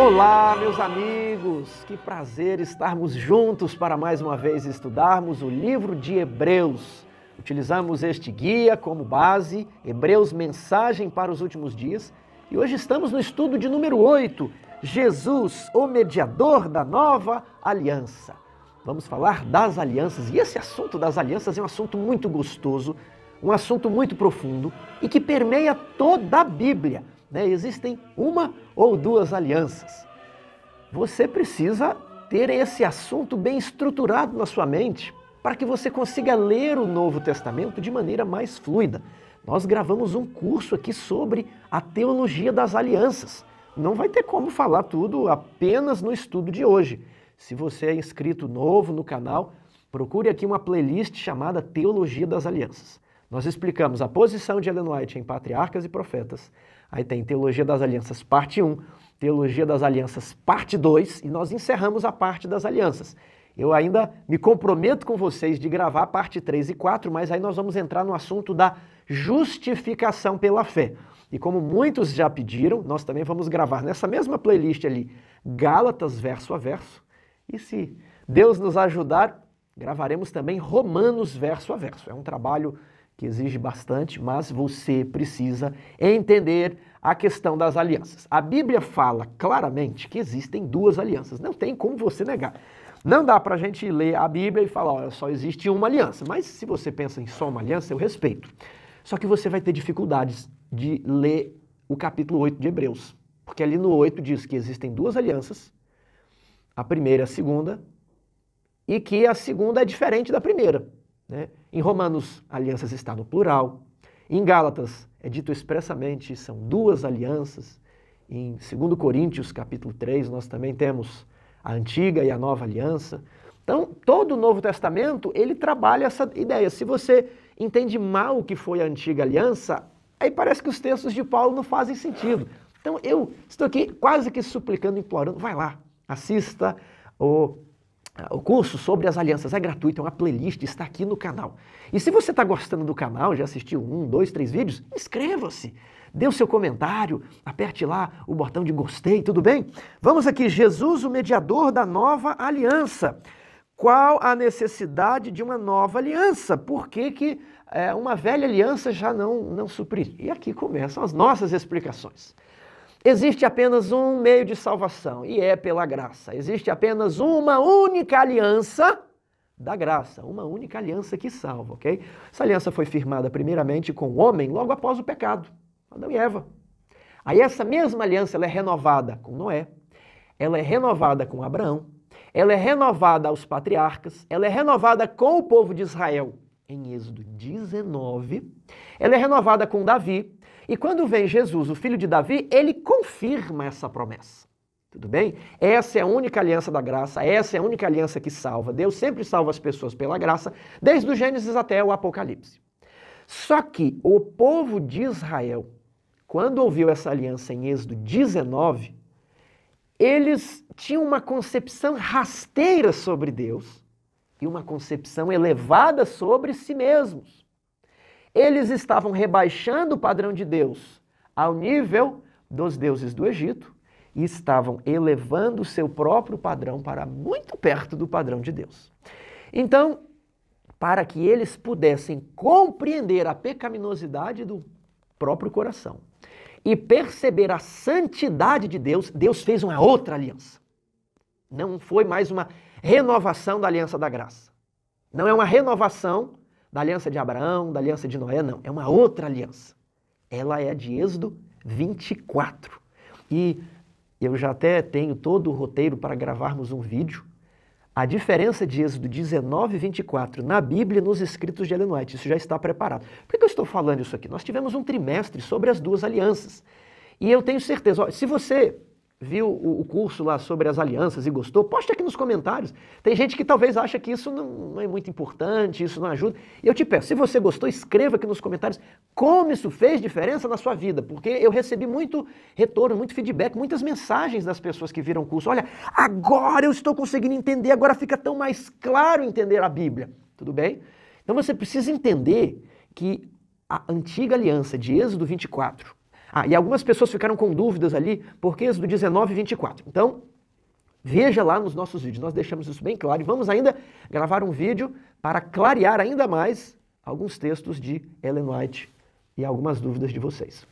Olá, meus amigos! Que prazer estarmos juntos para mais uma vez estudarmos o livro de Hebreus. Utilizamos este guia como base, Hebreus Mensagem para os Últimos Dias, e hoje estamos no estudo de número 8, Jesus, o mediador da nova aliança. Vamos falar das alianças, e esse assunto das alianças é um assunto muito gostoso, um assunto muito profundo e que permeia toda a Bíblia. Existem uma ou duas alianças. Você precisa ter esse assunto bem estruturado na sua mente para que você consiga ler o Novo Testamento de maneira mais fluida. Nós gravamos um curso aqui sobre a teologia das alianças. Não vai ter como falar tudo apenas no estudo de hoje. Se você é inscrito novo no canal, procure aqui uma playlist chamada Teologia das Alianças. Nós explicamos a posição de Ellen White em Patriarcas e Profetas. Aí tem Teologia das Alianças parte 1, Teologia das Alianças parte 2 e nós encerramos a parte das alianças. Eu ainda me comprometo com vocês de gravar a parte 3 e 4, mas aí nós vamos entrar no assunto da justificação pela fé. E como muitos já pediram, nós também vamos gravar nessa mesma playlist ali, Gálatas verso a verso. E se Deus nos ajudar, gravaremos também Romanos verso a verso. É um trabalho que exige bastante, mas você precisa entender a questão das alianças. A Bíblia fala claramente que existem duas alianças, não tem como você negar. Não dá para a gente ler a Bíblia e falar, olha, só existe uma aliança, mas se você pensa em só uma aliança, eu respeito. Só que você vai ter dificuldades de ler o capítulo 8 de Hebreus, porque ali no 8 diz que existem duas alianças, a primeira e a segunda, e que a segunda é diferente da primeira. Em Romanos, alianças está no plural. Em Gálatas, é dito expressamente, são duas alianças. Em 2 Coríntios, capítulo 3, nós também temos a antiga e a nova aliança. Então, todo o Novo Testamento, ele trabalha essa ideia. Se você entende mal o que foi a antiga aliança, aí parece que os textos de Paulo não fazem sentido. Então, eu estou aqui quase que suplicando, implorando, vai lá, assista o curso sobre as alianças é gratuito, é uma playlist, está aqui no canal. E se você está gostando do canal, já assistiu 1, 2, 3 vídeos, inscreva-se, dê o seu comentário, aperte lá o botão de gostei, tudo bem? Vamos aqui, Jesus, o mediador da nova aliança. Qual a necessidade de uma nova aliança? Por que uma velha aliança já não suprir? E aqui começam as nossas explicações. Existe apenas um meio de salvação, e é pela graça. Existe apenas uma única aliança da graça, uma única aliança que salva, ok? Essa aliança foi firmada primeiramente com o homem logo após o pecado, Adão e Eva. Aí essa mesma aliança ela é renovada com Noé, ela é renovada com Abraão, ela é renovada aos patriarcas, ela é renovada com o povo de Israel em Êxodo 19, ela é renovada com Davi, e quando vem Jesus, o filho de Davi, ele confirma essa promessa. Tudo bem? Essa é a única aliança da graça, essa é a única aliança que salva. Deus sempre salva as pessoas pela graça, desde o Gênesis até o Apocalipse. Só que o povo de Israel, quando ouviu essa aliança em Êxodo 19, eles tinham uma concepção rasteira sobre Deus e uma concepção elevada sobre si mesmos. Eles estavam rebaixando o padrão de Deus ao nível dos deuses do Egito e estavam elevando o seu próprio padrão para muito perto do padrão de Deus. Então, para que eles pudessem compreender a pecaminosidade do próprio coração e perceber a santidade de Deus, Deus fez uma outra aliança. Não foi mais uma renovação da aliança da graça. Não é uma renovação da aliança de Abraão, da aliança de Noé, não. É uma outra aliança. Ela é a de Êxodo 24. E eu já até tenho todo o roteiro para gravarmos um vídeo. A diferença de Êxodo 19 e 24 na Bíblia e nos escritos de Ellen White. Isso já está preparado. Por que eu estou falando isso aqui? Nós tivemos um trimestre sobre as duas alianças. E eu tenho certeza, se você viu o curso lá sobre as alianças e gostou, poste aqui nos comentários. Tem gente que talvez acha que isso não é muito importante, isso não ajuda. E eu te peço, se você gostou, escreva aqui nos comentários como isso fez diferença na sua vida, porque eu recebi muito retorno, muito feedback, muitas mensagens das pessoas que viram o curso. Olha, agora eu estou conseguindo entender, agora fica tão mais claro entender a Bíblia. Tudo bem? Então você precisa entender que a antiga aliança de Êxodo 24 E algumas pessoas ficaram com dúvidas ali, porque Êxodo 19 e 24. Então, veja lá nos nossos vídeos, nós deixamos isso bem claro e vamos ainda gravar um vídeo para clarear ainda mais alguns textos de Ellen White e algumas dúvidas de vocês.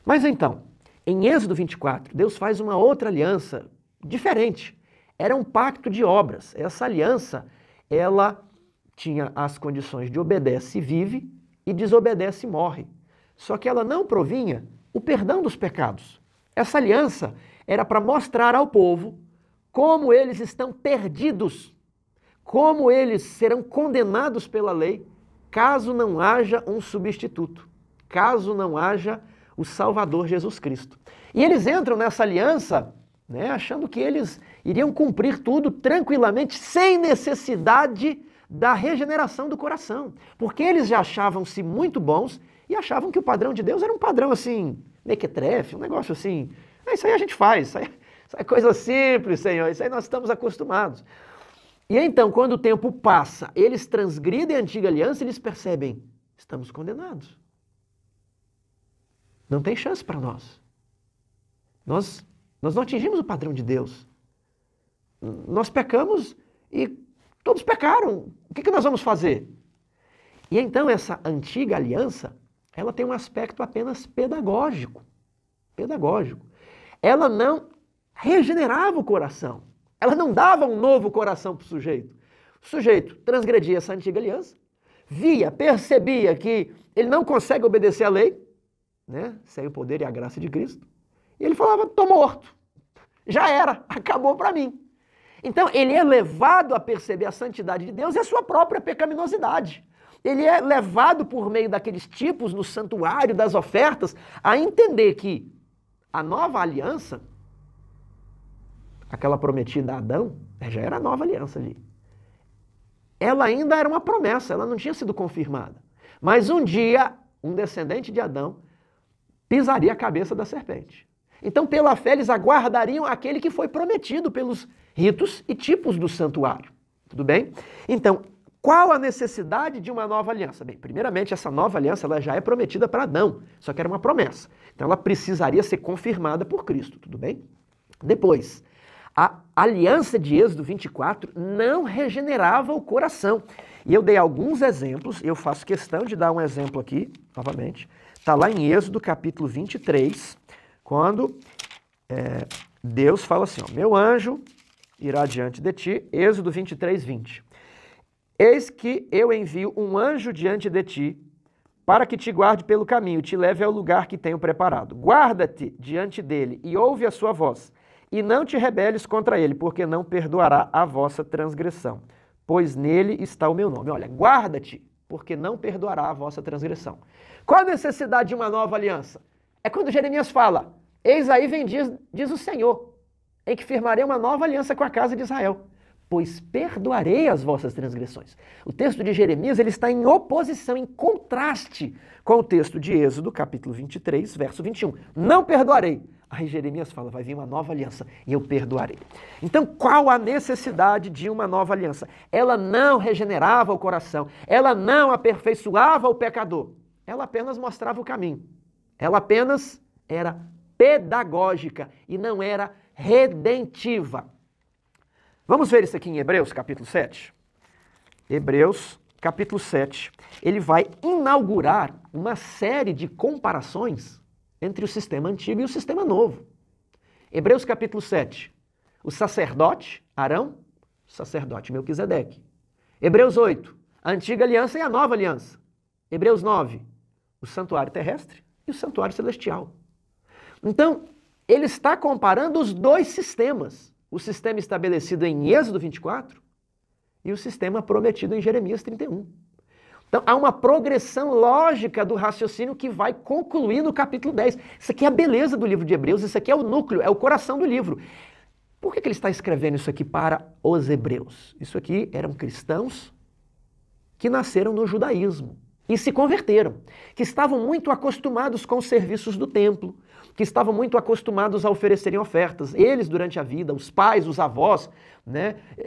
Mas então, em Êxodo 24, Deus faz uma outra aliança diferente. Era um pacto de obras. Essa aliança, ela tinha as condições de obedece e vive e desobedece e morre. Só que ela não provinha o perdão dos pecados. Essa aliança era para mostrar ao povo como eles estão perdidos, como eles serão condenados pela lei, caso não haja um substituto, caso não haja o Salvador Jesus Cristo. E eles entram nessa aliança, achando que eles iriam cumprir tudo tranquilamente, sem necessidade da regeneração do coração. Porque eles já achavam-se muito bons e achavam que o padrão de Deus era um padrão assim, mequetrefe, um negócio assim. Isso aí a gente faz, isso é coisa simples, Senhor, isso aí nós estamos acostumados. E então, quando o tempo passa, eles transgridem a antiga aliança e eles percebem, estamos condenados. Não tem chance para nós. Nós não atingimos o padrão de Deus. Nós pecamos e todos pecaram. O que nós vamos fazer? E então essa antiga aliança, ela tem um aspecto apenas pedagógico. Pedagógico. Ela não regenerava o coração. Ela não dava um novo coração para o sujeito. O sujeito transgredia essa antiga aliança, percebia que ele não consegue obedecer à lei, sem o poder e a graça de Cristo. E ele falava, estou morto. Já era, acabou para mim. Então, ele é levado a perceber a santidade de Deus e a sua própria pecaminosidade. Ele é levado por meio daqueles tipos no santuário, das ofertas, a entender que a nova aliança, aquela prometida a Adão, já era a nova aliança ali. Ela ainda era uma promessa, ela não tinha sido confirmada. Mas um dia, um descendente de Adão pisaria a cabeça da serpente. Então, pela fé, eles aguardariam aquele que foi prometido pelos ritos e tipos do santuário. Tudo bem? Então, qual a necessidade de uma nova aliança? Bem, primeiramente, essa nova aliança ela já é prometida para Adão, só que era uma promessa. Então, ela precisaria ser confirmada por Cristo. Tudo bem? Depois, a aliança de Êxodo 24 não regenerava o coração. E eu dei alguns exemplos, eu faço questão de dar um exemplo aqui, novamente. Está lá em Êxodo capítulo 23, quando Deus fala assim, meu anjo irá diante de ti, Êxodo 23, 20. Eis que eu envio um anjo diante de ti, para que te guarde pelo caminho, te leve ao lugar que tenho preparado. Guarda-te diante dele e ouve a sua voz, e não te rebeles contra ele, porque não perdoará a vossa transgressão, pois nele está o meu nome. Olha, guarda-te, porque não perdoará a vossa transgressão. Qual a necessidade de uma nova aliança? É quando Jeremias fala, eis aí vem diz o Senhor, em que firmarei uma nova aliança com a casa de Israel, pois perdoarei as vossas transgressões. O texto de Jeremias ele está em oposição, em contraste com o texto de Êxodo, capítulo 23, verso 21. Não perdoarei. Aí Jeremias fala, vai vir uma nova aliança e eu perdoarei. Então, qual a necessidade de uma nova aliança? Ela não regenerava o coração, ela não aperfeiçoava o pecador, ela apenas mostrava o caminho. Ela apenas era pedagógica e não era redentiva. Vamos ver isso aqui em Hebreus, capítulo 7? Hebreus, capítulo 7. Ele vai inaugurar uma série de comparações entre o sistema antigo e o sistema novo. Hebreus, capítulo 7. O sacerdote, Arão, o sacerdote Melquisedeque. Hebreus 8. A antiga aliança e a nova aliança. Hebreus 9. O santuário terrestre e o santuário celestial. Então, ele está comparando os dois sistemas. O sistema estabelecido em Êxodo 24 e o sistema prometido em Jeremias 31. Então, há uma progressão lógica do raciocínio que vai concluir no capítulo 10. Isso aqui é a beleza do livro de Hebreus, isso aqui é o núcleo, é o coração do livro. Por que ele está escrevendo isso aqui para os hebreus? Isso aqui eram cristãos que nasceram no judaísmo e se converteram, que estavam muito acostumados com os serviços do templo, que estavam muito acostumados a oferecerem ofertas. Eles, durante a vida, os pais, os avós,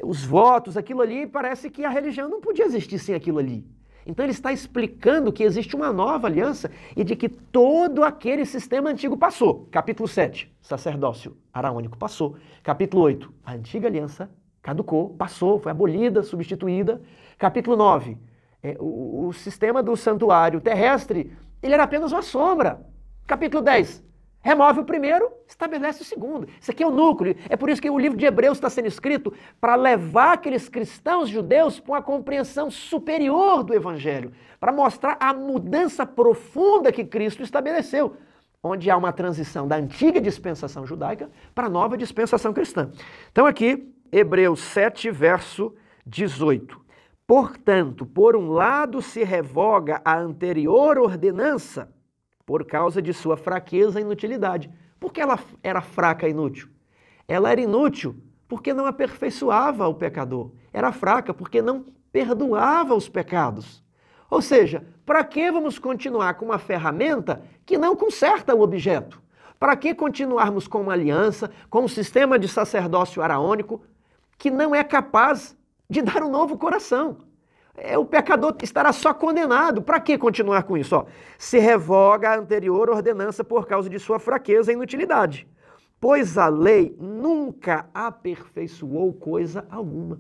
os votos, aquilo ali, parece que a religião não podia existir sem aquilo ali. Então ele está explicando que existe uma nova aliança e de que todo aquele sistema antigo passou. Capítulo 7, sacerdócio araônico passou. Capítulo 8, a antiga aliança caducou, passou, foi abolida, substituída. Capítulo 9, o sistema do santuário terrestre, ele era apenas uma sombra. Capítulo 10, remove o primeiro, estabelece o segundo. Isso aqui é o núcleo. É por isso que o livro de Hebreus está sendo escrito para levar aqueles cristãos judeus para uma compreensão superior do Evangelho, para mostrar a mudança profunda que Cristo estabeleceu, onde há uma transição da antiga dispensação judaica para a nova dispensação cristã. Então aqui, Hebreus 7, verso 18. Portanto, por um lado se revoga a anterior ordenança, por causa de sua fraqueza e inutilidade. Por que ela era fraca e inútil? Ela era inútil porque não aperfeiçoava o pecador. Era fraca porque não perdoava os pecados. Ou seja, para que vamos continuar com uma ferramenta que não conserta o objeto? Para que continuarmos com uma aliança, com um sistema de sacerdócio araônico que não é capaz de dar um novo coração? O pecador estará só condenado. Para que continuar com isso? Se revoga a anterior ordenança por causa de sua fraqueza e inutilidade. Pois a lei nunca aperfeiçoou coisa alguma.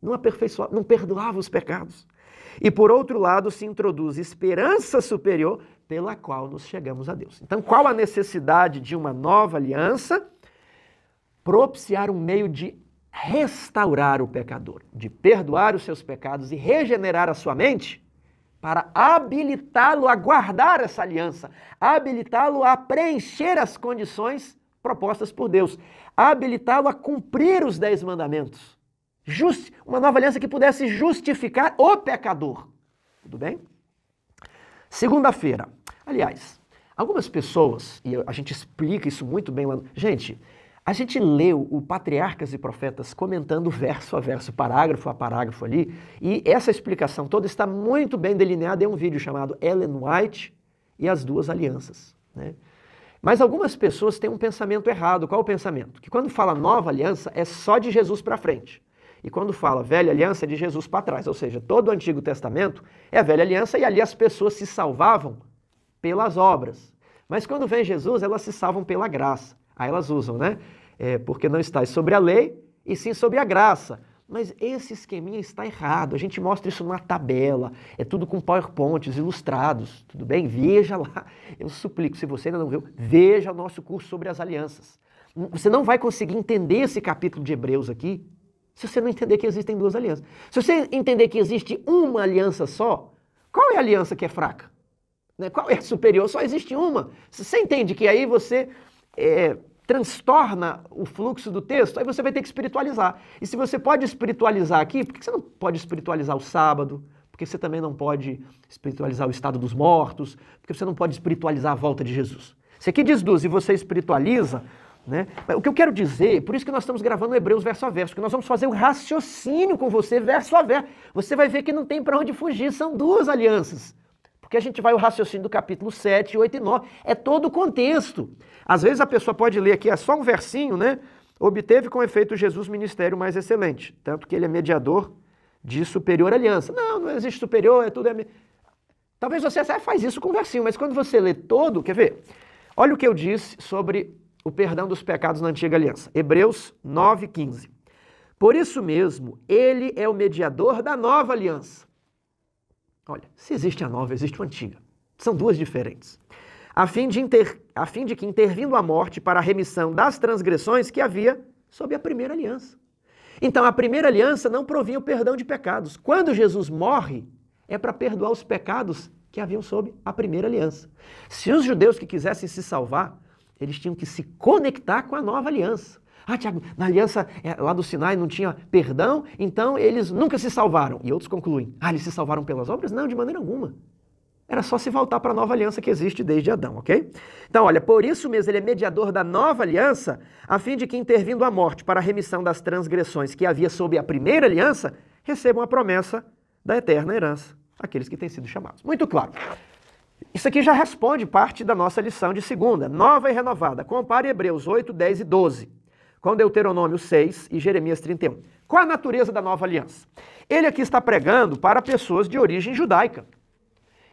Não aperfeiçoava, não perdoava os pecados. E por outro lado se introduz esperança superior pela qual nos chegamos a Deus. Então qual a necessidade de uma nova aliança? Propiciar um meio de restaurar o pecador, de perdoar os seus pecados e regenerar a sua mente para habilitá-lo a guardar essa aliança, habilitá-lo a preencher as condições propostas por Deus, habilitá-lo a cumprir os 10 mandamentos. Uma nova aliança que pudesse justificar o pecador. Tudo bem? Segunda-feira. Aliás, algumas pessoas, e a gente explica isso muito bem lá. Gente, a gente leu o Patriarcas e Profetas comentando verso a verso, parágrafo a parágrafo ali, e essa explicação toda está muito bem delineada em um vídeo chamado Ellen White e as Duas Alianças, né? Mas algumas pessoas têm um pensamento errado. Qual o pensamento? Que quando fala nova aliança é só de Jesus para frente. E quando fala velha aliança é de Jesus para trás. Ou seja, todo o Antigo Testamento é a velha aliança e ali as pessoas se salvavam pelas obras. Mas quando vem Jesus, elas se salvam pela graça. Aí elas usam, né? Porque não está sobre a lei, e sim sobre a graça. Mas esse esqueminha está errado. A gente mostra isso numa tabela. É tudo com PowerPoints ilustrados. Tudo bem? Veja lá. Eu suplico, se você ainda não viu, veja o nosso curso sobre as alianças. Você não vai conseguir entender esse capítulo de Hebreus aqui se você não entender que existem duas alianças. Se você entender que existe uma aliança só, qual é a aliança que é fraca? Qual é a superior? Só existe uma. Você entende que aí você transtorna o fluxo do texto, aí você vai ter que espiritualizar. E se você pode espiritualizar aqui, por que você não pode espiritualizar o sábado? Porque você também não pode espiritualizar o estado dos mortos? Porque você não pode espiritualizar a volta de Jesus? Se aqui diz duas e você espiritualiza, né? O que eu quero dizer, por isso que nós estamos gravando Hebreus verso a verso, porque nós vamos fazer um raciocínio com você verso a verso. Você vai ver que não tem para onde fugir, são duas alianças. Porque a gente vai ao raciocínio do capítulo 7, 8 e 9. É todo o contexto. Às vezes a pessoa pode ler aqui, é só um versinho, né? Obteve com efeito Jesus ministério mais excelente, tanto que ele é mediador de superior aliança. Não existe superior, tudo é... Talvez você faz isso com um versinho, mas quando você lê todo, quer ver? Olha o que eu disse sobre o perdão dos pecados na antiga aliança. Hebreus 9, 15. Por isso mesmo, ele é o mediador da nova aliança. Olha, se existe a nova, existe a antiga. São duas diferentes. A fim de que intervindo a morte para a remissão das transgressões que havia sob a primeira aliança. Então, a primeira aliança não provinha o perdão de pecados. Quando Jesus morre, é para perdoar os pecados que haviam sob a primeira aliança. Se os judeus que quisessem se salvar, eles tinham que se conectar com a nova aliança. Ah, Tiago, na aliança lá do Sinai não tinha perdão, então eles nunca se salvaram. E outros concluem, eles se salvaram pelas obras? Não, de maneira alguma. Era só se voltar para a nova aliança que existe desde Adão, ok? Então, olha, por isso mesmo ele é mediador da nova aliança, a fim de que, intervindo a morte para a remissão das transgressões que havia sob a primeira aliança, recebam a promessa da eterna herança, aqueles que têm sido chamados. Muito claro. Isso aqui já responde parte da nossa lição de segunda, nova e renovada. Compare Hebreus 8, 10 e 12. com Deuteronômio 6 e Jeremias 31. Qual a natureza da nova aliança? Ele aqui está pregando para pessoas de origem judaica.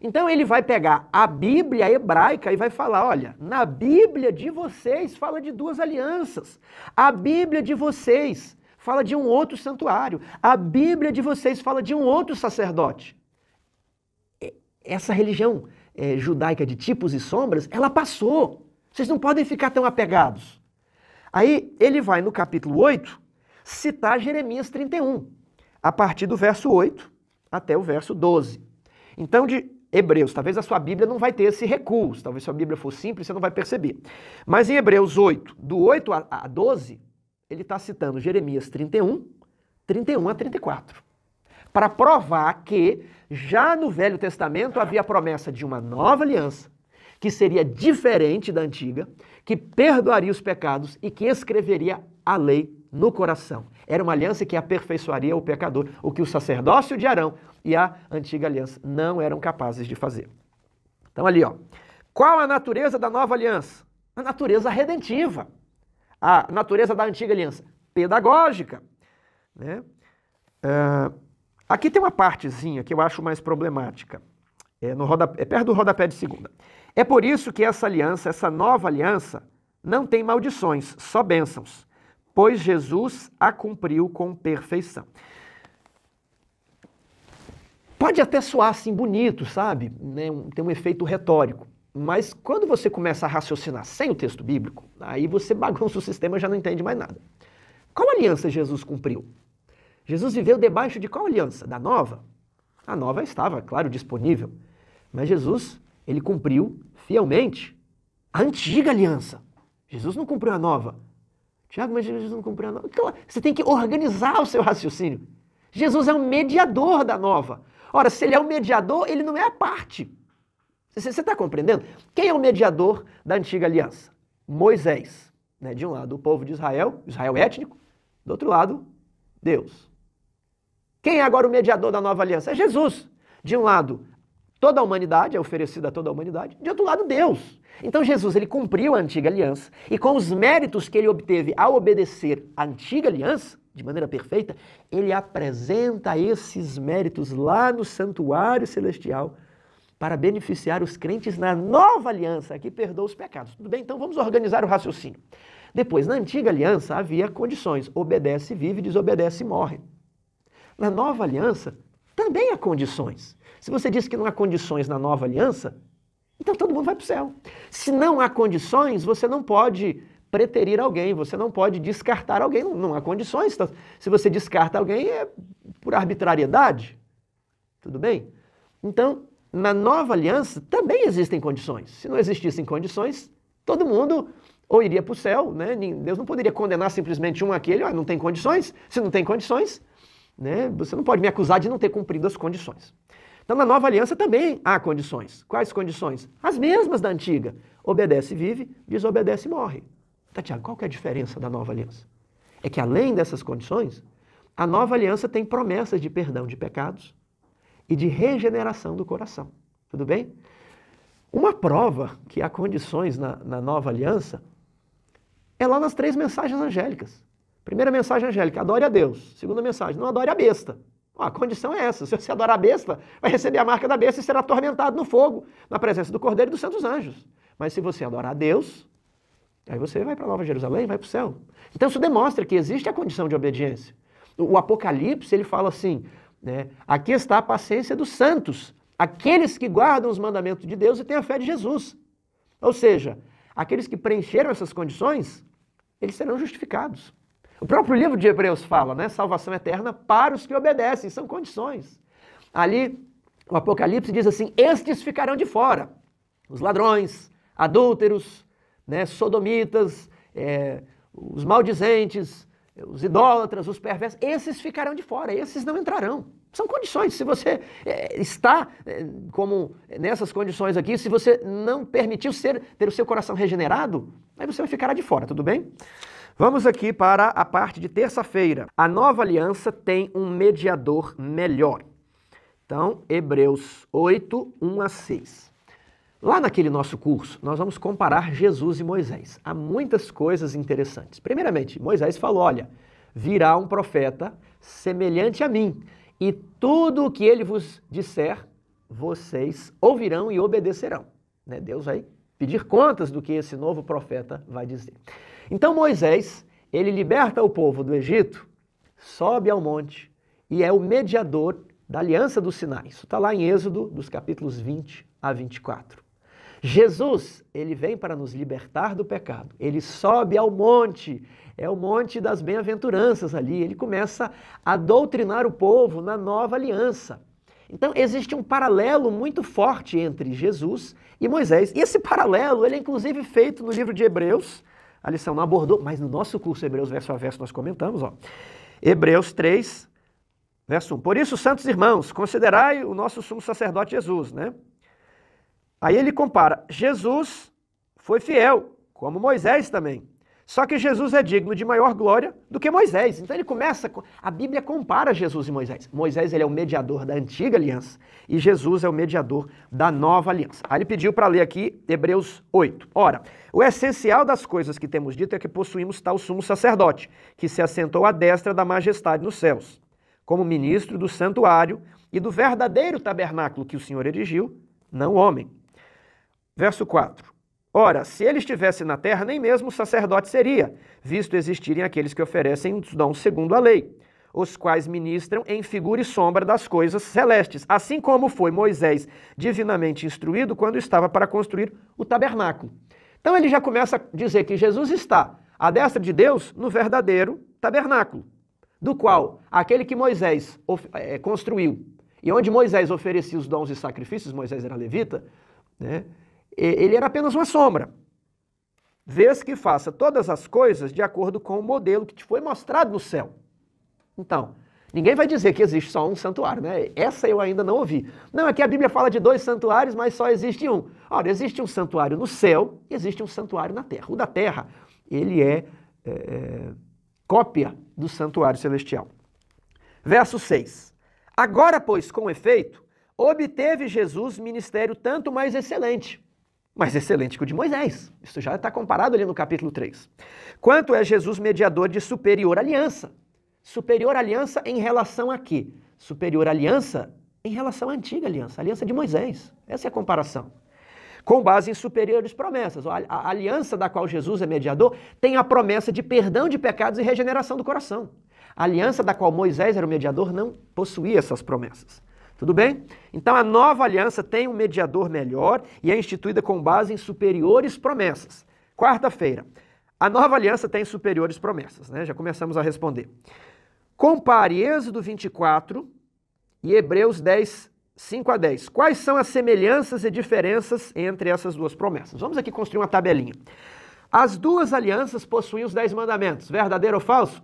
Então ele vai pegar a Bíblia hebraica e vai falar, olha, na Bíblia de vocês fala de duas alianças. A Bíblia de vocês fala de um outro santuário. A Bíblia de vocês fala de um outro sacerdote. Essa religião judaica de tipos e sombras, ela passou. Vocês não podem ficar tão apegados. Aí ele vai no capítulo 8 citar Jeremias 31, a partir do verso 8 até o verso 12. Então, de Hebreus, talvez a sua Bíblia não vai ter esse recuo, talvez sua Bíblia for simples, você não vai perceber. Mas em Hebreus 8, do 8 a 12, ele está citando Jeremias 31, 31 a 34. Para provar que já no Velho Testamento havia a promessa de uma nova aliança, que seria diferente da antiga, que perdoaria os pecados e que escreveria a lei no coração. Era uma aliança que aperfeiçoaria o pecador, o que o sacerdócio de Arão e a antiga aliança não eram capazes de fazer. Então ali, ó, qual a natureza da nova aliança? A natureza redentiva. A natureza da antiga aliança? Pedagógica. Né? Aqui tem uma partezinha que eu acho mais problemática, perto do rodapé de segunda. É por isso que essa aliança, essa nova aliança, não tem maldições, só bênçãos, pois Jesus a cumpriu com perfeição. Pode até soar assim bonito, sabe? Tem um efeito retórico. Mas quando você começa a raciocinar sem o texto bíblico, aí você bagunça o sistema e já não entende mais nada. Qual aliança Jesus cumpriu? Jesus viveu debaixo de qual aliança? Da nova? A nova estava, claro, disponível. Mas Jesus, ele cumpriu fielmente a antiga aliança. Jesus não cumpriu a nova. Tiago, mas Jesus não cumpriu a nova. Você tem que organizar o seu raciocínio. Jesus é um mediador da nova. Ora, se ele é um mediador, ele não é a parte. Você está compreendendo? Quem é o mediador da antiga aliança? Moisés. Né? De um lado, o povo de Israel, Israel étnico. Do outro lado, Deus. Quem é agora o mediador da nova aliança? É Jesus. De um lado, toda a humanidade, é oferecida a toda a humanidade. De outro lado, Deus. Então Jesus, ele cumpriu a antiga aliança e com os méritos que ele obteve ao obedecer à antiga aliança, de maneira perfeita, ele apresenta esses méritos lá no santuário celestial para beneficiar os crentes na nova aliança, que perdoa os pecados. Tudo bem? Então vamos organizar o raciocínio. Depois, na antiga aliança havia condições. Obedece, vive, desobedece, morre. Na nova aliança também há condições. Se você diz que não há condições na nova aliança, então todo mundo vai para o céu. Se não há condições, você não pode preterir alguém, você não pode descartar alguém, não há condições. Então, se você descarta alguém, é por arbitrariedade. Tudo bem? Então, na nova aliança também existem condições. Se não existissem condições, todo mundo ou iria para o céu, né? Deus não poderia condenar simplesmente aquele, não tem condições. Se não tem condições, né? Você não pode me acusar de não ter cumprido as condições. Então, na nova aliança também há condições. Quais condições? As mesmas da antiga. Obedece e vive, desobedece e morre. Tá, Tiago, qual que é a diferença da nova aliança? É que além dessas condições, a nova aliança tem promessas de perdão de pecados e de regeneração do coração. Tudo bem? Uma prova que há condições na nova aliança é lá nas 3 mensagens angélicas. Primeira mensagem angélica, adore a Deus. Segunda mensagem, não adore a besta. A condição é essa, se você adorar a besta, vai receber a marca da besta e será atormentado no fogo, na presença do Cordeiro e dos santos anjos. Mas se você adorar a Deus, aí você vai para Nova Jerusalém, vai para o céu. Então isso demonstra que existe a condição de obediência. O Apocalipse, ele fala assim, né, aqui está a paciência dos santos, aqueles que guardam os mandamentos de Deus e têm a fé de Jesus. Ou seja, aqueles que preencheram essas condições, eles serão justificados. O próprio livro de Hebreus fala, né? Salvação eterna para os que obedecem, são condições. Ali, o Apocalipse diz assim, estes ficarão de fora. Os ladrões, adúlteros, né? Sodomitas, os maldizentes, os idólatras, os perversos, esses ficarão de fora, esses não entrarão. São condições. Se você está como nessas condições aqui, se você não permitiu ter o seu coração regenerado, aí você vai ficar de fora, tudo bem? Vamos aqui para a parte de terça-feira. A nova aliança tem um mediador melhor. Então, Hebreus 8, 1 a 6. Lá naquele nosso curso, nós vamos comparar Jesus e Moisés. Há muitas coisas interessantes. Primeiramente, Moisés falou, olha, virá um profeta semelhante a mim, e tudo o que ele vos disser, vocês ouvirão e obedecerão. Né? Deus vai pedir contas do que esse novo profeta vai dizer. Então Moisés, ele liberta o povo do Egito, sobe ao monte e é o mediador da aliança do Sinai. Isso está lá em Êxodo, dos capítulos 20 a 24. Jesus, ele vem para nos libertar do pecado. Ele sobe ao monte, é o monte das bem-aventuranças ali. Ele começa a doutrinar o povo na nova aliança. Então, existe um paralelo muito forte entre Jesus e Moisés. E esse paralelo, ele é inclusive feito no livro de Hebreus. A lição não abordou, mas no nosso curso Hebreus verso a verso nós comentamos, ó. Hebreus 3, verso 1. Por isso, santos irmãos, considerai o nosso sumo sacerdote Jesus, né? Aí ele compara, Jesus foi fiel, como Moisés também. Só que Jesus é digno de maior glória do que Moisés. Então ele começa, a Bíblia compara Jesus e Moisés. Moisés ele é o mediador da antiga aliança e Jesus é o mediador da nova aliança. Aí ele pediu para ler aqui Hebreus 8. Ora, o essencial das coisas que temos dito é que possuímos tal sumo sacerdote, que se assentou à destra da majestade nos céus, como ministro do santuário e do verdadeiro tabernáculo que o Senhor erigiu, não o homem. Verso 4. Ora, se ele estivesse na terra, nem mesmo sacerdote seria, visto existirem aqueles que oferecem os dons segundo a lei, os quais ministram em figura e sombra das coisas celestes, assim como foi Moisés divinamente instruído quando estava para construir o tabernáculo. Então ele já começa a dizer que Jesus está à destra de Deus no verdadeiro tabernáculo, do qual aquele que Moisés construiu, e onde Moisés oferecia os dons e sacrifícios, Moisés era levita, né? Ele era apenas uma sombra. Vês que faça todas as coisas de acordo com o modelo que te foi mostrado no céu. Então, ninguém vai dizer que existe só um santuário, né? Essa eu ainda não ouvi. Não, aqui a Bíblia fala de 2 santuários, mas só existe um. Ora, existe um santuário no céu e existe um santuário na terra. O da terra, ele é cópia do santuário celestial. Verso 6. Agora, pois, com efeito, obteve Jesus ministério tanto mais excelente que o de Moisés. Isso já está comparado ali no capítulo 3. Quanto é Jesus mediador de superior aliança. Superior aliança em relação a quê? Superior aliança em relação à antiga aliança, a aliança de Moisés. Essa é a comparação. Com base em superiores promessas. A aliança da qual Jesus é mediador tem a promessa de perdão de pecados e regeneração do coração. A aliança da qual Moisés era o mediador não possuía essas promessas. Tudo bem? Então a nova aliança tem um mediador melhor e é instituída com base em superiores promessas. Quarta-feira, a nova aliança tem superiores promessas, né? Já começamos a responder. Compare Êxodo 24 e Hebreus 10, 5 a 10. Quais são as semelhanças e diferenças entre essas duas promessas? Vamos aqui construir uma tabelinha. As duas alianças possuem os 10 mandamentos. Verdadeiro ou falso?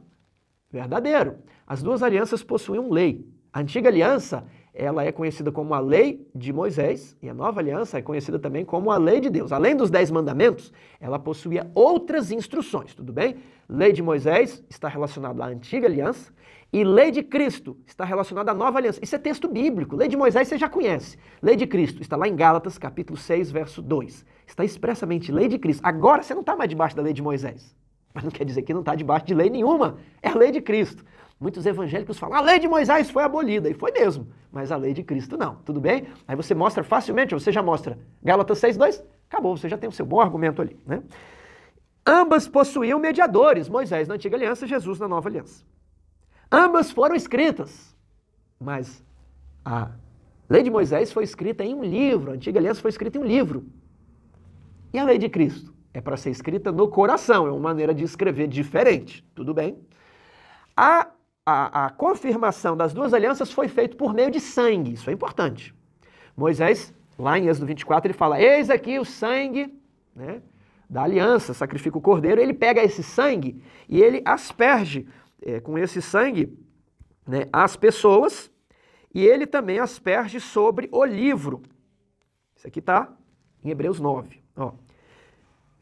Verdadeiro. As duas alianças possuíam lei. A antiga aliança, ela é conhecida como a lei de Moisés e a nova aliança é conhecida também como a lei de Deus. Além dos 10 mandamentos, ela possuía outras instruções, tudo bem? Lei de Moisés está relacionada à antiga aliança e lei de Cristo está relacionada à nova aliança. Isso é texto bíblico. Lei de Moisés você já conhece. Lei de Cristo está lá em Gálatas, capítulo 6, verso 2. Está expressamente lei de Cristo. Agora você não está mais debaixo da lei de Moisés. Mas não quer dizer que não está debaixo de lei nenhuma. É a lei de Cristo. Muitos evangélicos falam, a lei de Moisés foi abolida, e foi mesmo, mas a lei de Cristo não, tudo bem? Aí você mostra facilmente, você já mostra Gálatas 6:2, acabou, você já tem o seu bom argumento ali, né? Ambas possuíam mediadores, Moisés na antiga aliança, Jesus na nova aliança. Ambas foram escritas, mas a lei de Moisés foi escrita em um livro, a antiga aliança foi escrita em um livro. E a lei de Cristo é para ser escrita no coração, é uma maneira de escrever diferente, tudo bem? A confirmação das duas alianças foi feita por meio de sangue, isso é importante. Moisés, lá em Êxodo 24, ele fala, eis aqui o sangue, né, da aliança, sacrifica o cordeiro, ele pega esse sangue e ele asperge com esse sangue, né, as pessoas e ele também asperge sobre o livro. Isso aqui está em Hebreus 9, ó,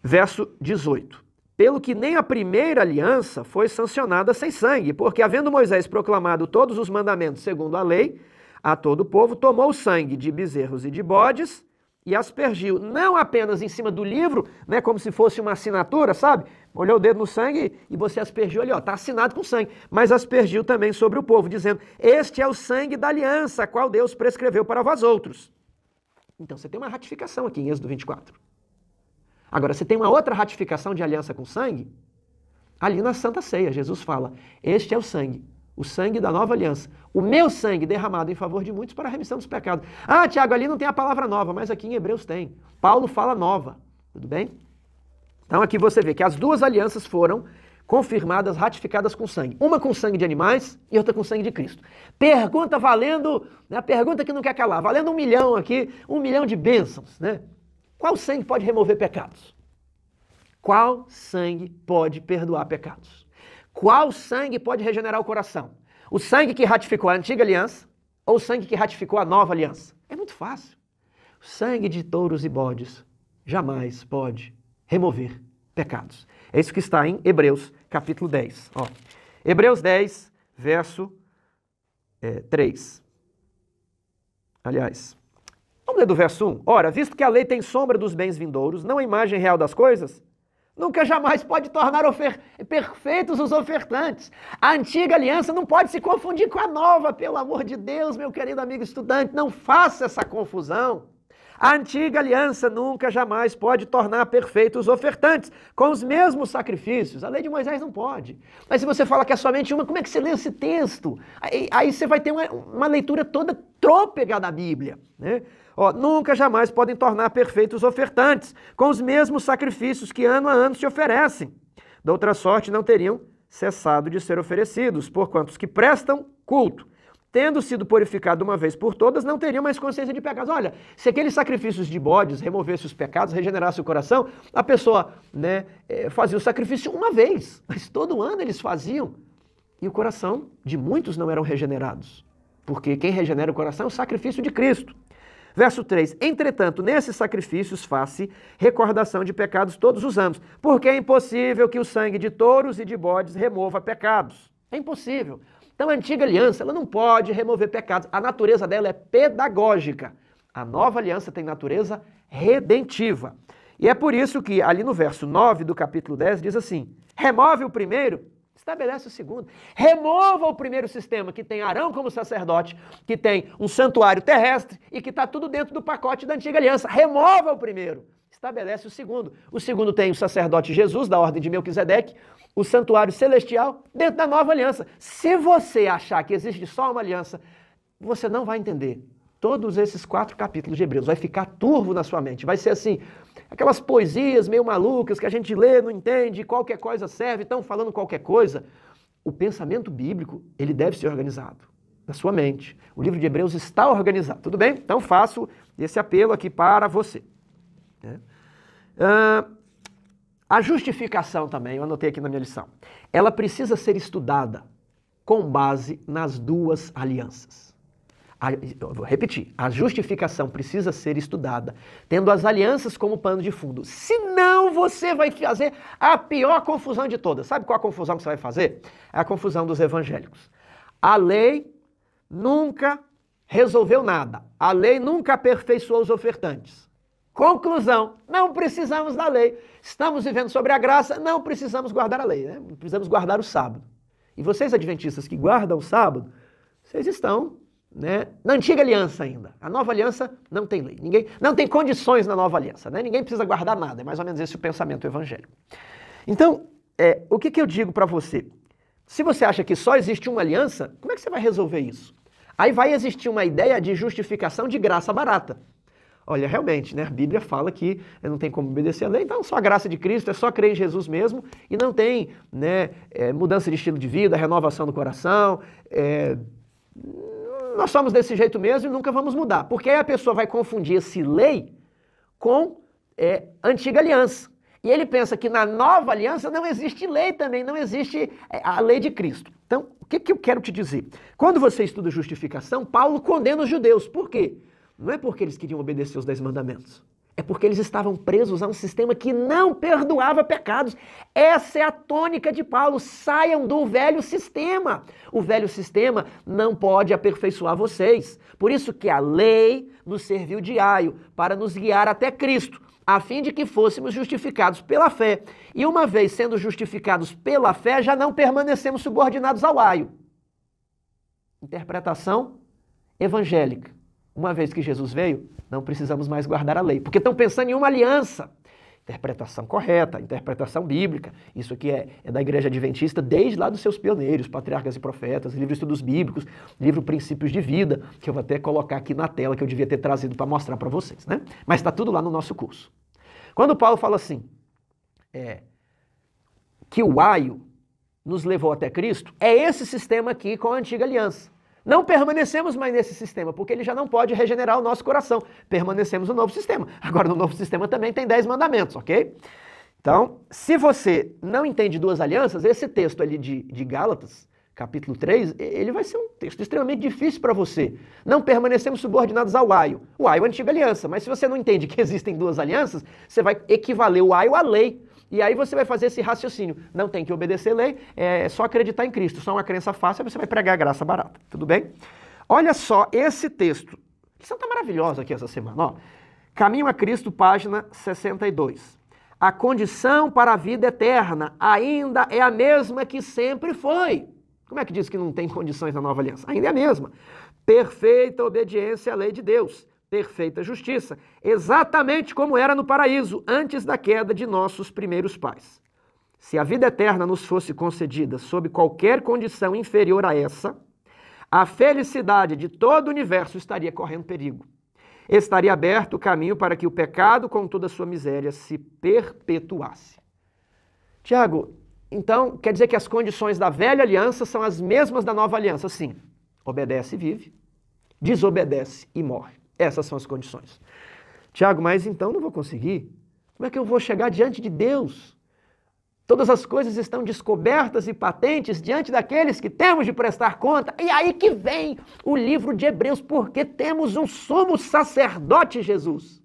verso 18. Pelo que nem a primeira aliança foi sancionada sem sangue, porque havendo Moisés proclamado todos os mandamentos segundo a lei, a todo o povo, tomou o sangue de bezerros e de bodes e aspergiu, não apenas em cima do livro, né, como se fosse uma assinatura, sabe? Olhou o dedo no sangue e você aspergiu ali, ó, está assinado com sangue, mas aspergiu também sobre o povo, dizendo, este é o sangue da aliança, a qual Deus prescreveu para vós outros. Então você tem uma ratificação aqui em Êxodo 24. Agora, você tem uma outra ratificação de aliança com sangue, ali na Santa Ceia, Jesus fala, este é o sangue da nova aliança, o meu sangue derramado em favor de muitos para a remissão dos pecados. Ah, Tiago, ali não tem a palavra nova, mas aqui em Hebreus tem. Paulo fala nova, tudo bem? Então aqui você vê que as duas alianças foram confirmadas, ratificadas com sangue. Uma com sangue de animais e outra com sangue de Cristo. Pergunta valendo, né, a pergunta que não quer calar, valendo 1 milhão aqui, 1 milhão de bênçãos, né? Qual sangue pode remover pecados? Qual sangue pode perdoar pecados? Qual sangue pode regenerar o coração? O sangue que ratificou a antiga aliança ou o sangue que ratificou a nova aliança? É muito fácil. O sangue de touros e bodes jamais pode remover pecados. É isso que está em Hebreus, capítulo 10. Ó, Hebreus 10, verso 3. Aliás, vamos ler do verso 1. Ora, visto que a lei tem sombra dos bens vindouros, não a imagem real das coisas, nunca jamais pode tornar perfeitos os ofertantes. A antiga aliança não pode se confundir com a nova, pelo amor de Deus, meu querido amigo estudante, não faça essa confusão. A antiga aliança nunca jamais pode tornar perfeitos os ofertantes, com os mesmos sacrifícios. A lei de Moisés não pode. Mas se você fala que é somente uma, como é que você lê esse texto? Aí você vai ter uma leitura toda trôpega da Bíblia, né? Ó, nunca jamais podem tornar perfeitos os ofertantes, com os mesmos sacrifícios que ano a ano se oferecem. Da outra sorte não teriam cessado de ser oferecidos, porquanto os que prestam culto, tendo sido purificados uma vez por todas, não teriam mais consciência de pecados. Olha, se aqueles sacrifícios de bodes removessem os pecados, regenerassem o coração, a pessoa, né, fazia o sacrifício uma vez, mas todo ano eles faziam, e o coração de muitos não eram regenerados, porque quem regenera o coração é o sacrifício de Cristo. Verso 3, entretanto, nesses sacrifícios faz-se recordação de pecados todos os anos, porque é impossível que o sangue de touros e de bodes remova pecados. É impossível. Então a antiga aliança ela não pode remover pecados. A natureza dela é pedagógica. A nova aliança tem natureza redentiva. E é por isso que ali no verso 9 do capítulo 10 diz assim, remove o primeiro, estabelece o segundo. Remova o primeiro sistema, que tem Arão como sacerdote, que tem um santuário terrestre e que está tudo dentro do pacote da antiga aliança. Remova o primeiro, estabelece o segundo. O segundo tem o sacerdote Jesus, da ordem de Melquisedeque, o santuário celestial dentro da nova aliança. Se você achar que existe só uma aliança, você não vai entender todos esses 4 capítulos de Hebreus. Vai ficar turvo na sua mente. Vai ser assim, aquelas poesias meio malucas que a gente lê, não entende, qualquer coisa serve, estão falando qualquer coisa. O pensamento bíblico, ele deve ser organizado na sua mente. O livro de Hebreus está organizado, tudo bem? Então faço esse apelo aqui para você. A justificação também, eu anotei aqui na minha lição, ela precisa ser estudada com base nas duas alianças. Eu vou repetir, a justificação precisa ser estudada tendo as alianças como pano de fundo. Senão você vai fazer a pior confusão de todas. Sabe qual a confusão que você vai fazer? É a confusão dos evangélicos. A lei nunca resolveu nada. A lei nunca aperfeiçoou os ofertantes. Conclusão, não precisamos da lei. Estamos vivendo sobre a graça, não precisamos guardar a lei, né? Precisamos guardar o sábado. E vocês adventistas que guardam o sábado, vocês estão, né, na antiga aliança ainda. A nova aliança não tem lei. Não tem condições na nova aliança, né? Ninguém precisa guardar nada. É mais ou menos esse o pensamento evangélico. Então, o que eu digo para você? Se você acha que só existe uma aliança, como é que você vai resolver isso? Aí vai existir uma ideia de justificação de graça barata. Olha, realmente, né, a Bíblia fala que não tem como obedecer a lei, então só a graça de Cristo, é só crer em Jesus mesmo, e não tem, né, mudança de estilo de vida, renovação do coração, nós somos desse jeito mesmo e nunca vamos mudar. Porque aí a pessoa vai confundir esse lei com antiga aliança. E ele pensa que na nova aliança não existe lei também, não existe a lei de Cristo. Então, o que eu quero te dizer? Quando você estuda justificação, Paulo condena os judeus. Por quê? Não é porque eles queriam obedecer os 10 mandamentos. É porque eles estavam presos a um sistema que não perdoava pecados. Essa é a tônica de Paulo. Saiam do velho sistema. O velho sistema não pode aperfeiçoar vocês. Por isso que a lei nos serviu de aio para nos guiar até Cristo, a fim de que fôssemos justificados pela fé. E uma vez sendo justificados pela fé, já não permanecemos subordinados ao aio. Interpretação evangélica. Uma vez que Jesus veio, não precisamos mais guardar a lei, porque estão pensando em uma aliança. Interpretação correta, interpretação bíblica. Isso aqui é da Igreja Adventista desde lá dos seus pioneiros, Patriarcas e Profetas, livro Estudos Bíblicos, livro Princípios de Vida, que eu vou até colocar aqui na tela, que eu devia ter trazido para mostrar para vocês, né? Mas está tudo lá no nosso curso. Quando Paulo fala assim, que o aio nos levou até Cristo, é esse sistema aqui com a antiga aliança. Não permanecemos mais nesse sistema, porque ele já não pode regenerar o nosso coração. Permanecemos no novo sistema. Agora, no novo sistema também tem 10 mandamentos, ok? Então, se você não entende duas alianças, esse texto ali de Gálatas, capítulo 3, ele vai ser um texto extremamente difícil para você. Não permanecemos subordinados ao aio. O aio é a antiga aliança, mas se você não entende que existem duas alianças, você vai equivaler o aio à lei. E aí você vai fazer esse raciocínio. Não tem que obedecer lei, é só acreditar em Cristo. Só uma crença fácil, aí você vai pregar a graça barata. Tudo bem? Olha só esse texto. Lição tá maravilhosa aqui essa semana. Ó. Caminho a Cristo, página 62. A condição para a vida eterna ainda é a mesma que sempre foi. Como é que diz que não tem condições na nova aliança? Ainda é a mesma. Perfeita obediência à lei de Deus. Perfeita justiça, exatamente como era no paraíso, antes da queda de nossos primeiros pais. Se a vida eterna nos fosse concedida sob qualquer condição inferior a essa, a felicidade de todo o universo estaria correndo perigo. Estaria aberto o caminho para que o pecado, com toda a sua miséria, se perpetuasse. Tiago, então quer dizer que as condições da velha aliança são as mesmas da nova aliança? Sim. Obedece e vive, desobedece e morre. Essas são as condições. Tiago, mas então não vou conseguir? Como é que eu vou chegar diante de Deus? Todas as coisas estão descobertas e patentes diante daqueles que temos de prestar conta. E aí que vem o livro de Hebreus, porque temos um sumo sacerdote, Jesus.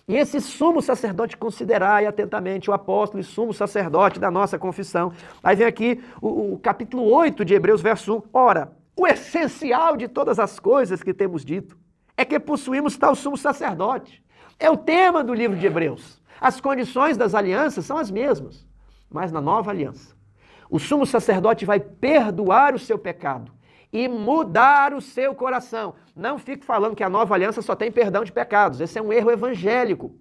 E esse sumo sacerdote, considerai atentamente o apóstolo e sumo sacerdote da nossa confissão. Aí vem aqui o capítulo 8 de Hebreus, verso 1. Ora, o essencial de todas as coisas que temos dito é que possuímos tal sumo sacerdote. É o tema do livro de Hebreus. As condições das alianças são as mesmas, mas na nova aliança, o sumo sacerdote vai perdoar o seu pecado e mudar o seu coração. Não fique falando que a nova aliança só tem perdão de pecados. Esse é um erro evangélico.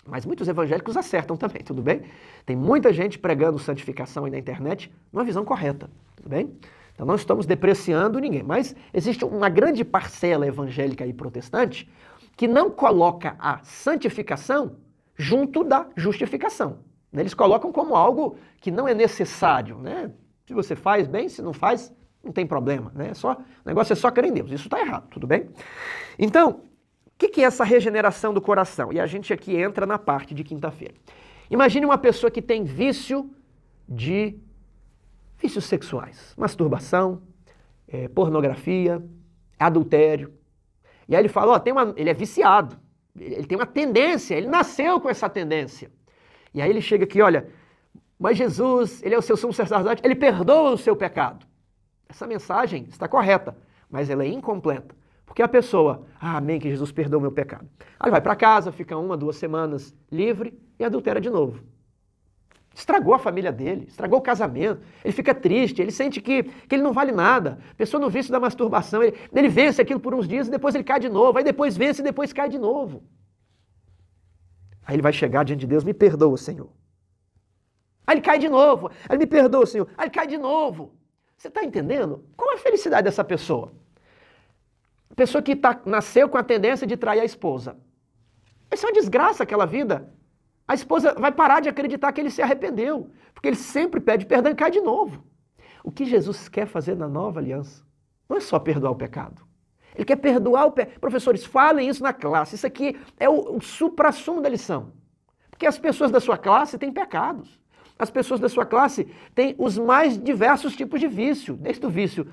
Mas muitos evangélicos acertam também, tudo bem? Tem muita gente pregando santificação aí na internet numa visão correta, tudo bem? Então não estamos depreciando ninguém, mas existe uma grande parcela evangélica e protestante que não coloca a santificação junto da justificação. Eles colocam como algo que não é necessário, né? Se você faz bem, se não faz, não tem problema, né? O negócio é só crer em Deus. Isso está errado, tudo bem? Então, o que é essa regeneração do coração? E a gente aqui entra na parte de quinta-feira. Imagine uma pessoa que tem vícios sexuais, masturbação, pornografia, adultério. E aí ele fala, ele é viciado, ele tem uma tendência, ele nasceu com essa tendência. E aí ele chega aqui, olha, mas Jesus, ele é o seu sumo sacerdote, ele perdoa o seu pecado. Essa mensagem está correta, mas ela é incompleta. Porque a pessoa, amém, que Jesus perdoa o meu pecado. Aí vai para casa, fica 1, 2 semanas livre e adultera de novo. Estragou a família dele, estragou o casamento, ele fica triste, ele sente que ele não vale nada. A pessoa no vício da masturbação, ele vence aquilo por uns dias e depois ele cai de novo, aí depois vence e depois cai de novo. Aí ele vai chegar diante de Deus, me perdoa, Senhor. Aí ele cai de novo, aí me perdoa, Senhor, aí ele cai de novo. Você está entendendo? Qual é a felicidade dessa pessoa? A pessoa que nasceu com a tendência de trair a esposa. Isso é uma desgraça aquela vida. A esposa vai parar de acreditar que ele se arrependeu, porque ele sempre pede perdão e cai de novo. O que Jesus quer fazer na nova aliança não é só perdoar o pecado. Ele quer perdoar o pecado. Professores, falem isso na classe. Isso aqui é o suprassumo da lição. Porque as pessoas da sua classe têm pecados. As pessoas da sua classe têm os mais diversos tipos de vício, desde o vício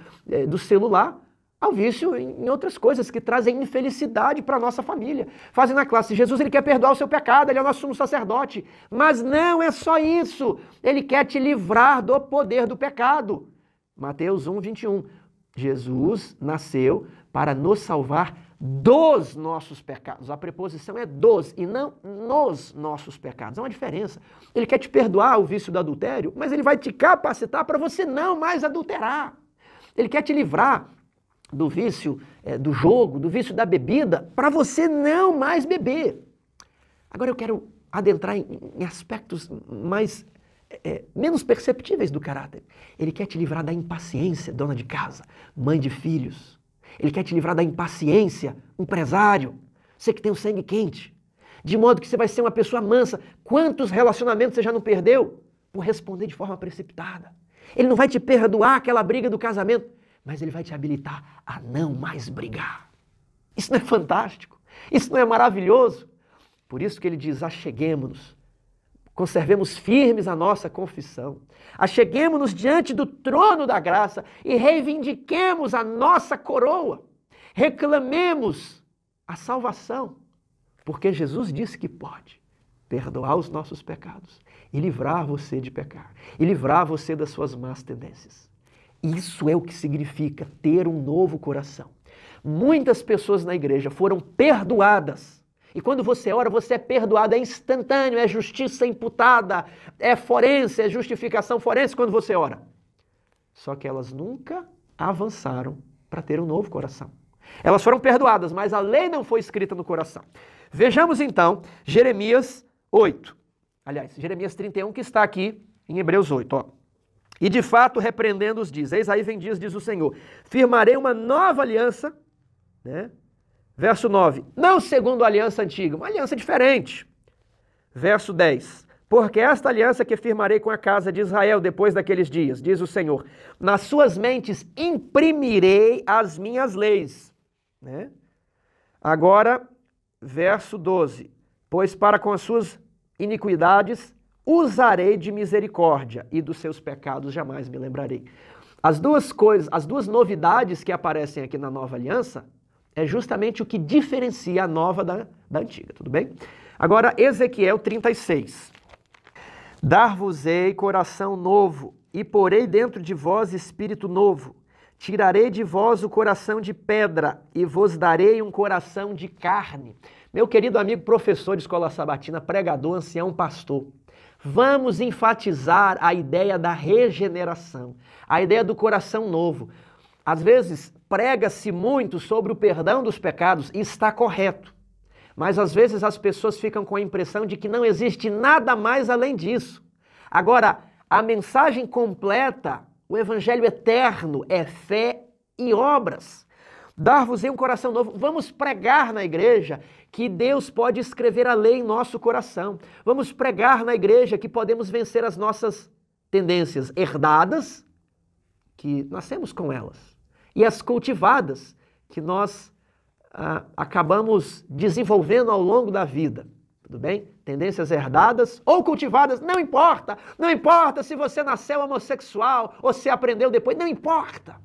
do celular ao vício em outras coisas que trazem infelicidade para a nossa família. Fazem na classe, Jesus ele quer perdoar o seu pecado, ele é o nosso sumo sacerdote. Mas não é só isso, ele quer te livrar do poder do pecado. Mateus 1:21. Jesus nasceu para nos salvar dos nossos pecados. A preposição é dos e não nos nossos pecados. Há uma diferença. Ele quer te perdoar o vício do adultério, mas ele vai te capacitar para você não mais adulterar. Ele quer te livrar do vício do jogo, do vício da bebida, para você não mais beber. Agora eu quero adentrar em aspectos menos perceptíveis do caráter. Ele quer te livrar da impaciência, dona de casa, mãe de filhos. Ele quer te livrar da impaciência, empresário, você que tem o sangue quente. De modo que você vai ser uma pessoa mansa. Quantos relacionamentos você já não perdeu por responder de forma precipitada? Ele não vai te perdoar aquela briga do casamento, mas ele vai te habilitar a não mais brigar. Isso não é fantástico? Isso não é maravilhoso? Por isso que ele diz, acheguemo-nos, conservemos firmes a nossa confissão, acheguemo-nos diante do trono da graça e reivindiquemos a nossa coroa, reclamemos a salvação, porque Jesus disse que pode perdoar os nossos pecados e livrar você de pecar, e livrar você das suas más tendências. Isso é o que significa ter um novo coração. Muitas pessoas na igreja foram perdoadas. E quando você ora, você é perdoado, é instantâneo, é justiça imputada, é forense, é justificação forense quando você ora. Só que elas nunca avançaram para ter um novo coração. Elas foram perdoadas, mas a lei não foi escrita no coração. Vejamos então Jeremias 8. Aliás, Jeremias 31 que está aqui em Hebreus 8, ó. E de fato, repreendendo-os, diz, eis aí vem dias, diz o Senhor, firmarei uma nova aliança, né? Verso 9, não segundo a aliança antiga, uma aliança diferente. Verso 10, porque esta aliança que firmarei com a casa de Israel depois daqueles dias, diz o Senhor, nas suas mentes imprimirei as minhas leis. Né? Agora, verso 12, pois para com as suas iniquidades usarei de misericórdia e dos seus pecados jamais me lembrarei. As duas coisas, as duas novidades que aparecem aqui na nova aliança é justamente o que diferencia a nova da antiga, tudo bem? Agora, Ezequiel 36. Dar-vos-ei coração novo e porei dentro de vós espírito novo. Tirarei de vós o coração de pedra e vos darei um coração de carne. Meu querido amigo professor de escola sabatina, pregador, ancião, pastor, vamos enfatizar a ideia da regeneração, a ideia do coração novo. Às vezes, prega-se muito sobre o perdão dos pecados e está correto. Mas às vezes as pessoas ficam com a impressão de que não existe nada mais além disso. Agora, a mensagem completa, o evangelho eterno é fé e obras. Dar-vos-ei um coração novo. Vamos pregar na igreja que Deus pode escrever a lei em nosso coração. Vamos pregar na igreja que podemos vencer as nossas tendências herdadas, que nascemos com elas, e as cultivadas, que nós acabamos desenvolvendo ao longo da vida. Tudo bem? Tendências herdadas ou cultivadas, não importa. Não importa se você nasceu homossexual ou se aprendeu depois, não importa.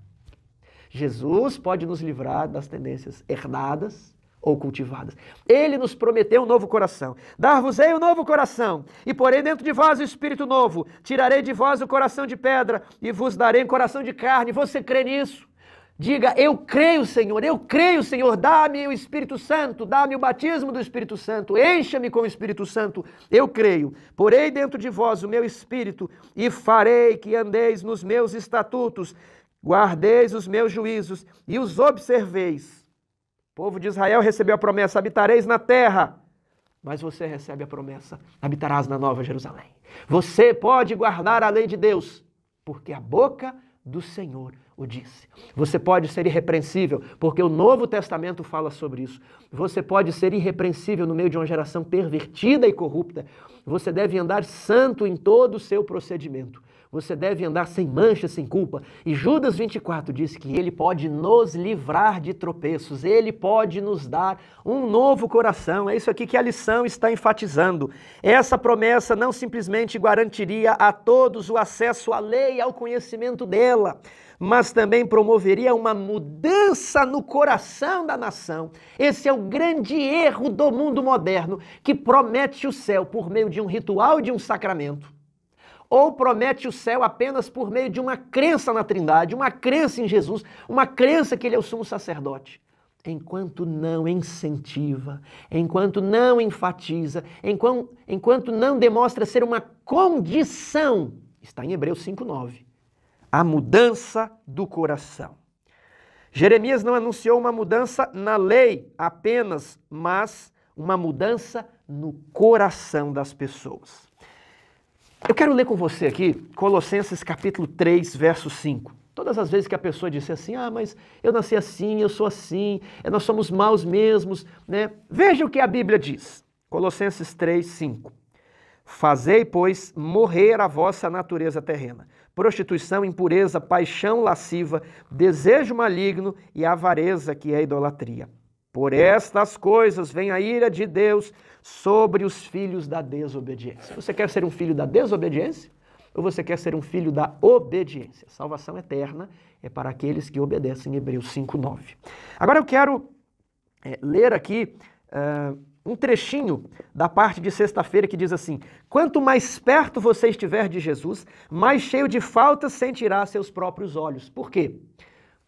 Jesus pode nos livrar das tendências herdadas ou cultivadas. Ele nos prometeu um novo coração. Dar-vos-ei um novo coração, e porei dentro de vós o espírito novo. Tirarei de vós o coração de pedra, e vos darei um coração de carne. Você crê nisso? Diga, eu creio, Senhor, dá-me o Espírito Santo, dá-me o batismo do Espírito Santo, encha-me com o Espírito Santo, eu creio. Porei dentro de vós o meu Espírito, e farei que andeis nos meus estatutos, guardeis os meus juízos, e os observeis. O povo de Israel recebeu a promessa, habitareis na terra, mas você recebe a promessa, habitarás na Nova Jerusalém. Você pode guardar a lei de Deus, porque a boca do Senhor o disse. Você pode ser irrepreensível, porque o Novo Testamento fala sobre isso. Você pode ser irrepreensível no meio de uma geração pervertida e corrupta. Você deve andar santo em todo o seu procedimento. Você deve andar sem mancha, sem culpa. E Judas 24 diz que ele pode nos livrar de tropeços. Ele pode nos dar um novo coração. É isso aqui que a lição está enfatizando. Essa promessa não simplesmente garantiria a todos o acesso à lei e ao conhecimento dela, mas também promoveria uma mudança no coração da nação. Esse é o grande erro do mundo moderno, que promete o céu por meio de um ritual e de um sacramento, ou promete o céu apenas por meio de uma crença na Trindade, uma crença em Jesus, uma crença que ele é o sumo sacerdote. Enquanto não incentiva, enquanto não enfatiza, enquanto não demonstra ser uma condição, está em Hebreus 5:9, a mudança do coração. Jeremias não anunciou uma mudança na lei apenas, mas uma mudança no coração das pessoas. Eu quero ler com você aqui Colossenses capítulo 3, verso 5. Todas as vezes que a pessoa disse assim, mas eu nasci assim, eu sou assim, nós somos maus mesmos, né? Veja o que a Bíblia diz. Colossenses 3, 5. Fazei, pois, morrer a vossa natureza terrena. Prostituição, impureza, paixão lasciva, desejo maligno e avareza, que é idolatria. Por estas coisas vem a ira de Deus sobre os filhos da desobediência. Você quer ser um filho da desobediência? Ou você quer ser um filho da obediência? Salvação eterna é para aqueles que obedecem, Hebreus 5:9. Agora eu quero ler aqui um trechinho da parte de sexta-feira que diz assim: quanto mais perto você estiver de Jesus, mais cheio de faltas sentirá seus próprios olhos. Por quê?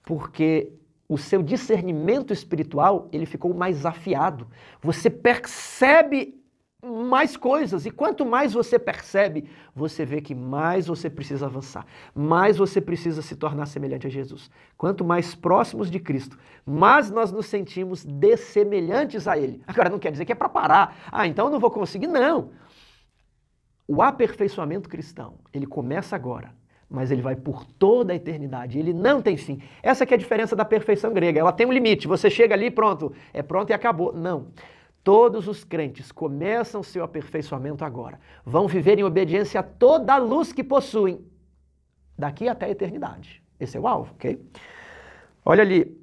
Porque o seu discernimento espiritual, ele ficou mais afiado. Você percebe mais coisas, e quanto mais você percebe, você vê que mais você precisa avançar, mais você precisa se tornar semelhante a Jesus. Quanto mais próximos de Cristo, mais nós nos sentimos dessemelhantes a Ele. Agora não quer dizer que é para parar. Então eu não vou conseguir, não. O aperfeiçoamento cristão, ele começa agora, mas ele vai por toda a eternidade, ele não tem fim. Essa que é a diferença da perfeição grega, ela tem um limite, você chega ali pronto, é pronto e acabou. Não. Todos os crentes começam seu aperfeiçoamento agora. Vão viver em obediência a toda a luz que possuem, daqui até a eternidade. Esse é o alvo, ok? Olha ali.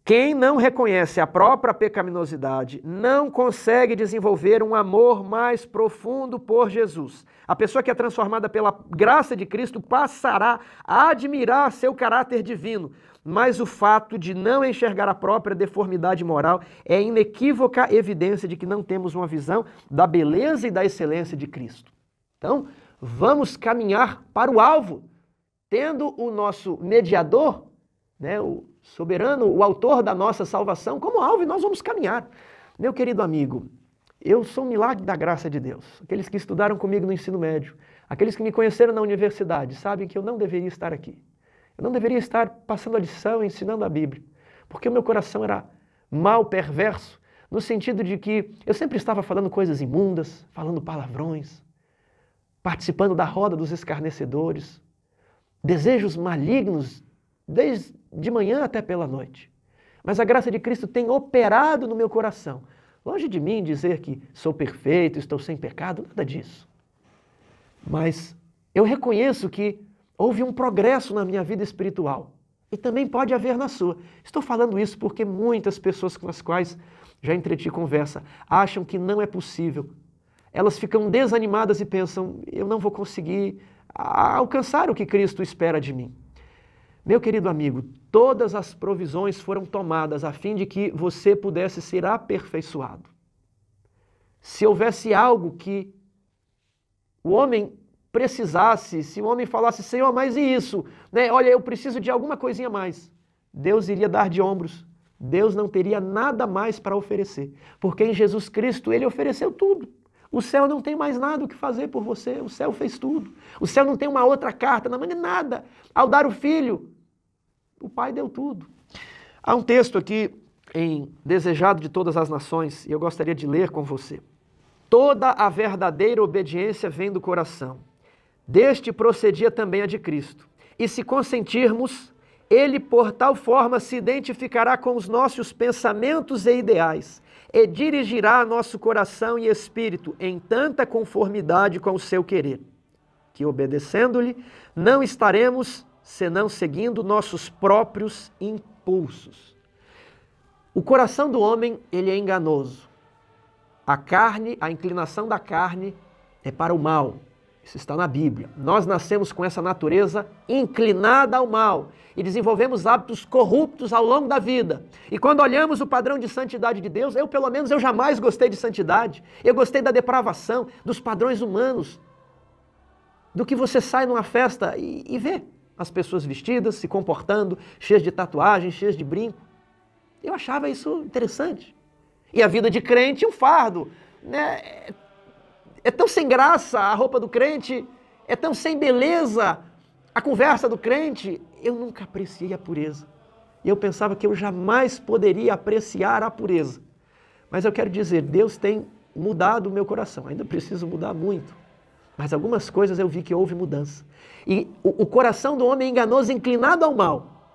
Quem não reconhece a própria pecaminosidade não consegue desenvolver um amor mais profundo por Jesus. A pessoa que é transformada pela graça de Cristo passará a admirar seu caráter divino, mas o fato de não enxergar a própria deformidade moral é inequívoca evidência de que não temos uma visão da beleza e da excelência de Cristo. Então, vamos caminhar para o alvo, tendo o nosso mediador, né, o soberano, o autor da nossa salvação, como alvo, e nós vamos caminhar. Meu querido amigo, eu sou um milagre da graça de Deus. Aqueles que estudaram comigo no ensino médio, aqueles que me conheceram na universidade, sabem que eu não deveria estar aqui. Eu não deveria estar passando a lição, ensinando a Bíblia, porque o meu coração era mal, perverso, no sentido de que eu sempre estava falando coisas imundas, falando palavrões, participando da roda dos escarnecedores, desejos malignos, desde de manhã até pela noite. Mas a graça de Cristo tem operado no meu coração. Longe de mim dizer que sou perfeito, estou sem pecado, nada disso. Mas eu reconheço que houve um progresso na minha vida espiritual. E também pode haver na sua. Estou falando isso porque muitas pessoas com as quais já entreti conversa acham que não é possível. Elas ficam desanimadas e pensam, eu não vou conseguir alcançar o que Cristo espera de mim. Meu querido amigo, todas as provisões foram tomadas a fim de que você pudesse ser aperfeiçoado. Se houvesse algo que o homem precisasse, se o homem falasse, Senhor, mas e isso? Né? Olha, eu preciso de alguma coisinha a mais. Deus iria dar de ombros. Deus não teria nada mais para oferecer. Porque em Jesus Cristo ele ofereceu tudo. O céu não tem mais nada o que fazer por você. O céu fez tudo. O céu não tem uma outra carta, não manda nada. Ao dar o Filho, o Pai deu tudo. Há um texto aqui em Desejado de Todas as Nações, e eu gostaria de ler com você. Toda a verdadeira obediência vem do coração. Deste procedia também a de Cristo. E se consentirmos, ele por tal forma se identificará com os nossos pensamentos e ideais, e dirigirá nosso coração e espírito em tanta conformidade com o seu querer, que obedecendo-lhe, não estaremos senão seguindo nossos próprios impulsos. O coração do homem, ele é enganoso. A carne, a inclinação da carne é para o mal, Isso está na Bíblia. Nós nascemos com essa natureza inclinada ao mal e desenvolvemos hábitos corruptos ao longo da vida. E quando olhamos o padrão de santidade de Deus, pelo menos eu jamais gostei de santidade. Eu gostei da depravação, dos padrões humanos. Do que você sai numa festa e vê as pessoas vestidas, se comportando, cheias de tatuagens, cheias de brinco. Eu achava isso interessante. E a vida de crente, um fardo, né? É tão sem graça a roupa do crente, é tão sem beleza a conversa do crente. Eu nunca apreciei a pureza. E eu pensava que eu jamais poderia apreciar a pureza. Mas eu quero dizer, Deus tem mudado o meu coração. Ainda preciso mudar muito. Mas algumas coisas eu vi que houve mudança. E o coração do homem é enganoso, inclinado ao mal.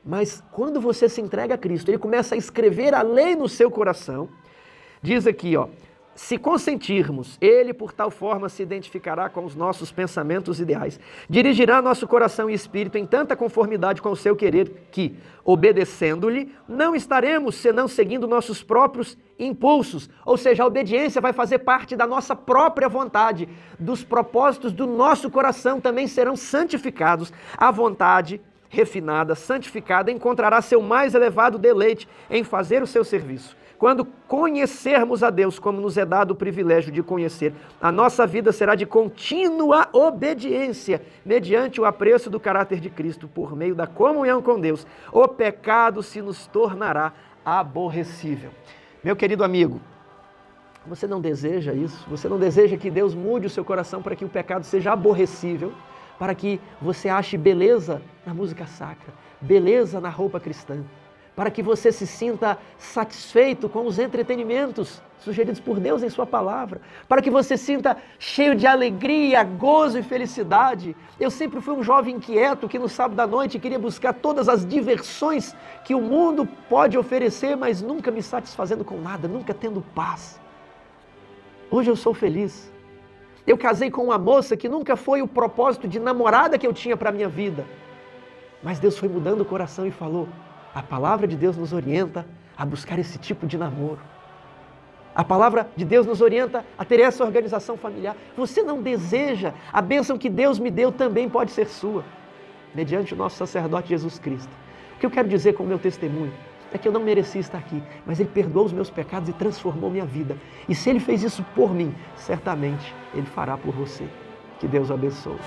Mas quando você se entrega a Cristo, Ele começa a escrever a lei no seu coração. Diz aqui, se consentirmos, Ele por tal forma se identificará com os nossos pensamentos ideais. Dirigirá nosso coração e espírito em tanta conformidade com o seu querer que, obedecendo-lhe, não estaremos senão seguindo nossos próprios impulsos. Ou seja, a obediência vai fazer parte da nossa própria vontade. Dos propósitos do nosso coração também serão santificados. A vontade refinada, santificada, encontrará seu mais elevado deleite em fazer o seu serviço. Quando conhecermos a Deus, como nos é dado o privilégio de conhecer, a nossa vida será de contínua obediência, mediante o apreço do caráter de Cristo, por meio da comunhão com Deus. O pecado se nos tornará aborrecível. Meu querido amigo, você não deseja isso? Você não deseja que Deus mude o seu coração para que o pecado seja aborrecível? Para que você ache beleza na música sacra, beleza na roupa cristã, para que você se sinta satisfeito com os entretenimentos sugeridos por Deus em sua palavra, para que você sinta cheio de alegria, gozo e felicidade. Eu sempre fui um jovem inquieto que no sábado à noite queria buscar todas as diversões que o mundo pode oferecer, mas nunca me satisfazendo com nada, nunca tendo paz. Hoje eu sou feliz. Eu casei com uma moça que nunca foi o propósito de namorada que eu tinha para a minha vida. Mas Deus foi mudando o coração e falou, a palavra de Deus nos orienta a buscar esse tipo de namoro. A palavra de Deus nos orienta a ter essa organização familiar. Você não deseja? A bênção que Deus me deu também pode ser sua, mediante o nosso sacerdote Jesus Cristo. O que eu quero dizer com o meu testemunho é que eu não merecia estar aqui, mas Ele perdoou os meus pecados e transformou minha vida. E se Ele fez isso por mim, certamente Ele fará por você. Que Deus o abençoe.